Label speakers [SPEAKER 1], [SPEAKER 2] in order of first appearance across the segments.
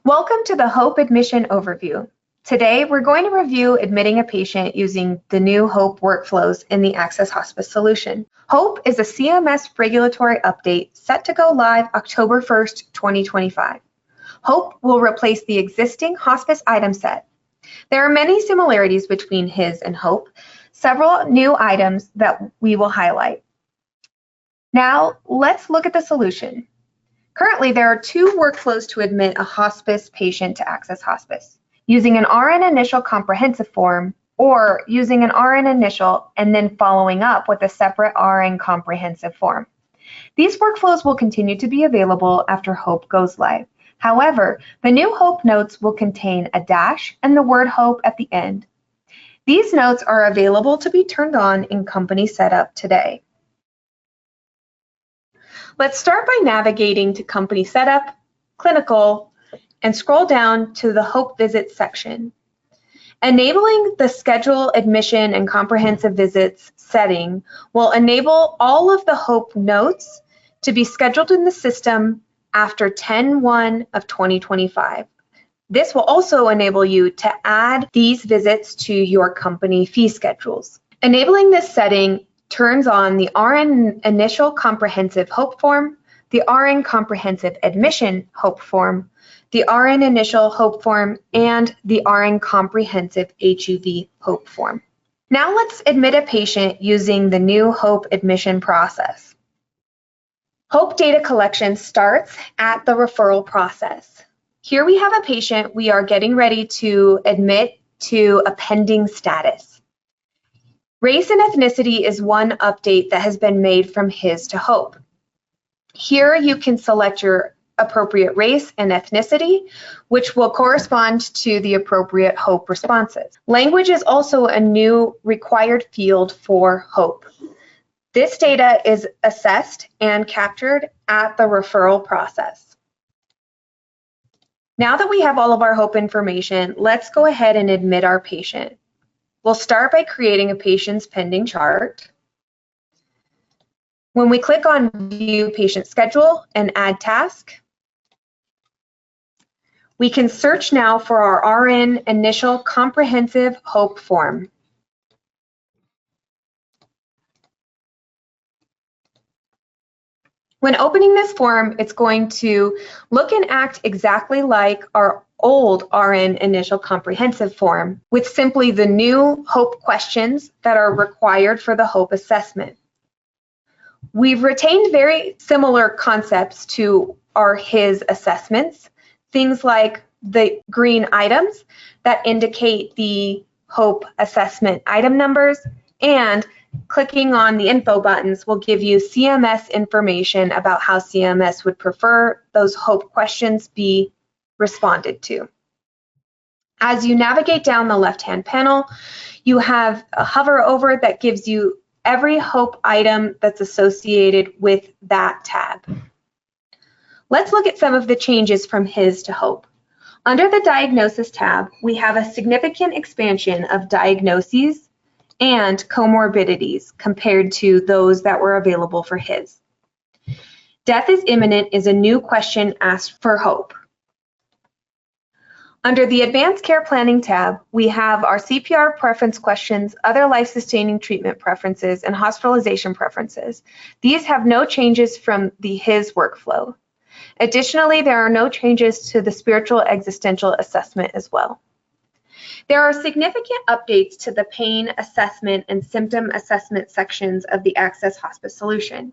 [SPEAKER 1] Welcome to the HOPE Admission Overview. Today, we're going to review admitting a patient using the new HOPE workflows in the Axxess Hospice solution. HOPE is a CMS regulatory update set to go live October 1st, 2025. HOPE will replace the existing hospice item set. There are many similarities between HIS and HOPE, several new items that we will highlight. Now, let's look at the solution. Currently, there are two workflows to admit a hospice patient to Axxess Hospice, using an RN initial comprehensive form or using an RN initial and then following up with a separate RN comprehensive form. These workflows will continue to be available after HOPE goes live. However, the new HOPE notes will contain a dash and the word HOPE at the end. These notes are available to be turned on in company setup today. Let's start by navigating to Company Setup, Clinical, and scroll down to the HOPE Visits section. Enabling the Schedule Admission and Comprehensive Visits setting will enable all of the HOPE notes to be scheduled in the system after 10/1 of 2025. This will also enable you to add these visits to your company fee schedules. Enabling this setting turns on the RN Initial Comprehensive HOPE form, the RN Comprehensive Admission HOPE form, the RN Initial HOPE form, and the RN Comprehensive HUV HOPE form. Now let's admit a patient using the new HOPE admission process. HOPE data collection starts at the referral process. Here we have a patient we are getting ready to admit to a pending status. Race and ethnicity is one update that has been made from HIS to HOPE. Here you can select your appropriate race and ethnicity, which will correspond to the appropriate HOPE responses. Language is also a new required field for HOPE. This data is assessed and captured at the referral process. Now that we have all of our HOPE information, let's go ahead and admit our patient. We'll start by creating a patient's pending chart. When we click on View Patient Schedule and Add Task, we can search now for our RN Initial Comprehensive HOPE form. When opening this form, it's going to look and act exactly like our old RN Initial Comprehensive form, with simply the new HOPE questions that are required for the HOPE assessment. We've retained very similar concepts to our HIS assessments, things like the green items that indicate the HOPE assessment item numbers, and clicking on the info buttons will give you CMS information about how CMS would prefer those HOPE questions be responded to. As you navigate down the left-hand panel, you have a hover over that gives you every HOPE item that's associated with that tab. Let's look at some of the changes from HIS to HOPE. Under the Diagnosis tab, we have a significant expansion of diagnoses and comorbidities compared to those that were available for HIS. Death is imminent is a new question asked for HOPE. Under the Advanced Care Planning tab, we have our CPR preference questions, other life-sustaining treatment preferences, and hospitalization preferences. These have no changes from the HIS workflow. Additionally, there are no changes to the spiritual existential assessment as well. There are significant updates to the pain assessment and symptom assessment sections of the Axxess Hospice solution.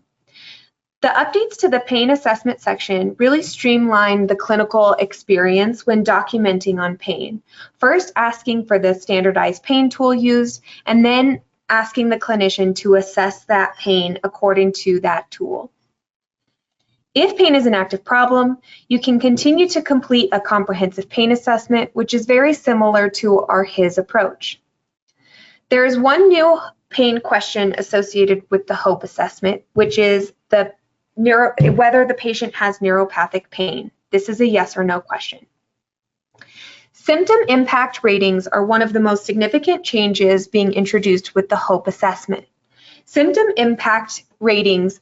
[SPEAKER 1] The updates to the pain assessment section really streamline the clinical experience when documenting on pain. First, asking for the standardized pain tool used, and then asking the clinician to assess that pain according to that tool. If pain is an active problem, you can continue to complete a comprehensive pain assessment, which is very similar to our HIS approach. There is one new pain question associated with the HOPE assessment, which is whether the patient has neuropathic pain. This is a yes or no question. Symptom impact ratings are one of the most significant changes being introduced with the HOPE assessment. Symptom impact ratings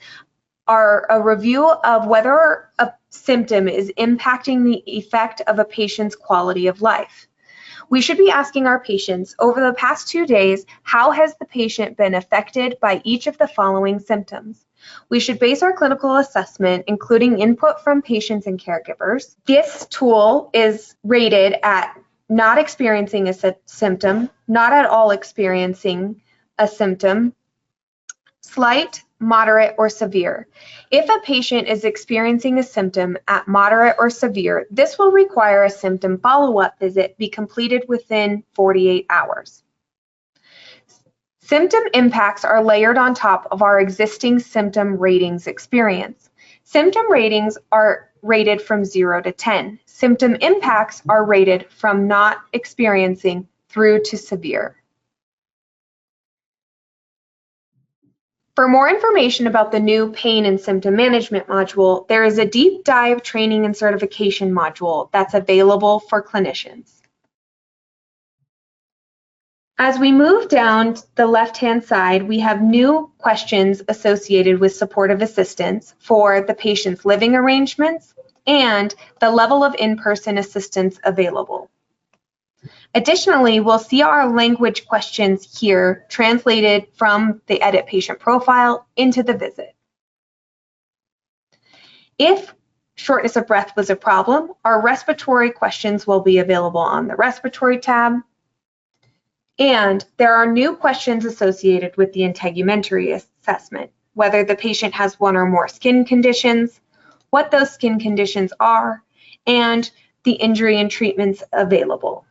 [SPEAKER 1] are a review of whether a symptom is impacting the effect of a patient's quality of life. We should be asking our patients, over the past 2 days, how has the patient been affected by each of the following symptoms? We should base our clinical assessment, including input from patients and caregivers. This tool is rated at not experiencing a symptom, not at all experiencing a symptom, slight, moderate, or severe. If a patient is experiencing a symptom at moderate or severe, this will require a symptom follow-up visit be completed within 48 hours. Symptom impacts are layered on top of our existing symptom ratings experience. Symptom ratings are rated from 0 to 10. Symptom impacts are rated from not experiencing through to severe. For more information about the new pain and symptom management module, there is a deep dive training and certification module that's available for clinicians. As we move down the left-hand side, we have new questions associated with supportive assistance for the patient's living arrangements and the level of in-person assistance available. Additionally, we'll see our language questions here translated from the edit patient profile into the visit. If shortness of breath was a problem, our respiratory questions will be available on the respiratory tab. And there are new questions associated with the integumentary assessment, whether the patient has one or more skin conditions, what those skin conditions are, and the injury and treatments available.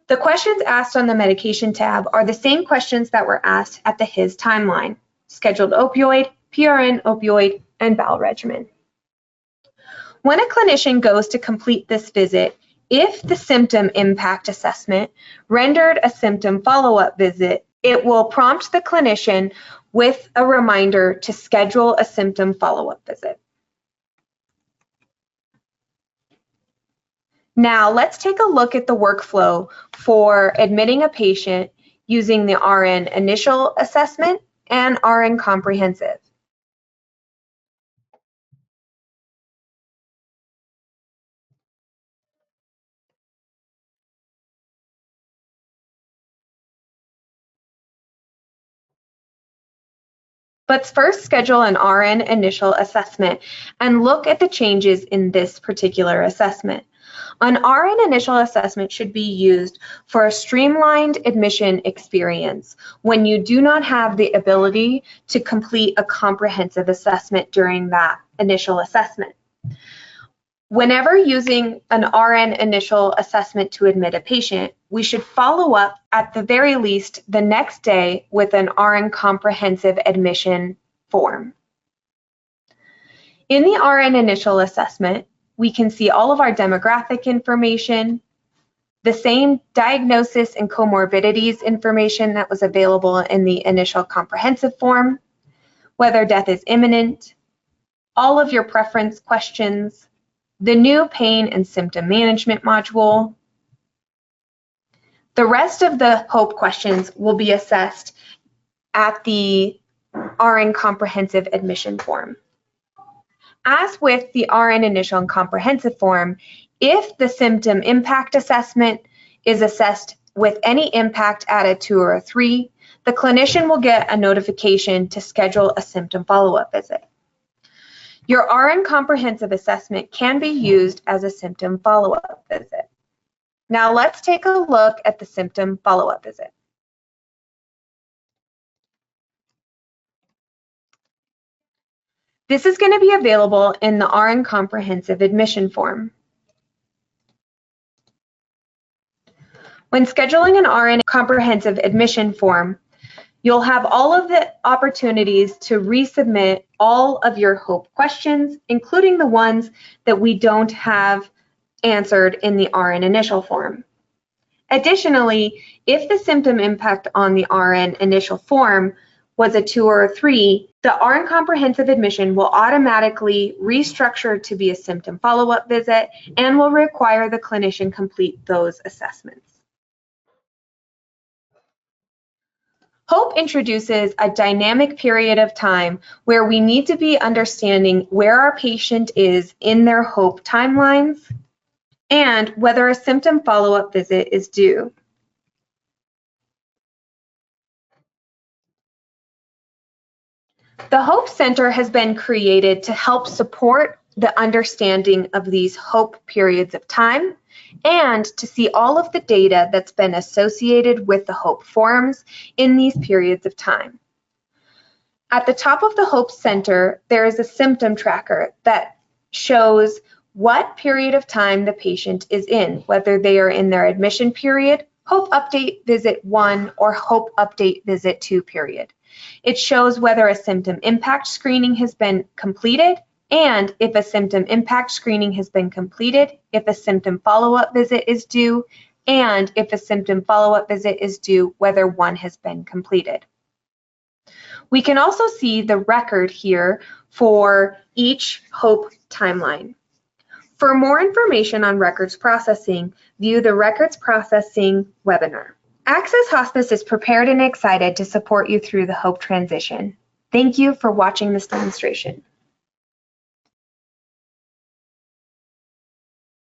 [SPEAKER 1] The questions asked on the medication tab are the same questions that were asked at the HIS timeline: scheduled opioid, PRN opioid, and bowel regimen. When a clinician goes to complete this visit, if the symptom impact assessment rendered a symptom follow-up visit, it will prompt the clinician with a reminder to schedule a symptom follow-up visit. Now let's take a look at the workflow for admitting a patient using the RN initial assessment and RN comprehensive. Let's first schedule an RN initial assessment and look at the changes in this particular assessment. An RN initial assessment should be used for a streamlined admission experience when you do not have the ability to complete a comprehensive assessment during that initial assessment. Whenever using an RN initial assessment to admit a patient, we should follow up at the very least the next day with an RN comprehensive admission form. In the RN initial assessment, we can see all of our demographic information, the same diagnosis and comorbidities information that was available in the initial comprehensive form, whether death is imminent, all of your preference questions, the new pain and symptom management module. The rest of the HOPE questions will be assessed at the RN comprehensive admission form. As with the RN initial and comprehensive form, if the symptom impact assessment is assessed with any impact at a 2 or a 3, the clinician will get a notification to schedule a symptom follow-up visit. Your RN comprehensive assessment can be used as a symptom follow-up visit. Now let's take a look at the symptom follow-up visit. This is going to be available in the RN comprehensive admission form. When scheduling an RN comprehensive admission form, you'll have all of the opportunities to resubmit all of your HOPE questions, including the ones that we don't have answered in the RN initial form. Additionally, if the symptom impact on the RN initial form was a 2 or a 3, the RN comprehensive admission will automatically restructure to be a symptom follow-up visit and will require the clinician complete those assessments. HOPE introduces a dynamic period of time where we need to be understanding where our patient is in their HOPE timelines and whether a symptom follow-up visit is due. The HOPE Center has been created to help support the understanding of these HOPE periods of time and to see all of the data that's been associated with the HOPE forms in these periods of time. At the top of the HOPE Center, there is a symptom tracker that shows what period of time the patient is in, whether they are in their admission period, HOPE Update Visit 1, or HOPE Update Visit 2 period. It shows whether a symptom impact screening has been completed, and if a symptom impact screening has been completed, if a symptom follow-up visit is due, and if a symptom follow-up visit is due, whether one has been completed. We can also see the record here for each HOPE timeline. For more information on records processing, view the Records Processing webinar. Axxess Hospice is prepared and excited to support you through the HOPE transition. Thank you for watching this demonstration.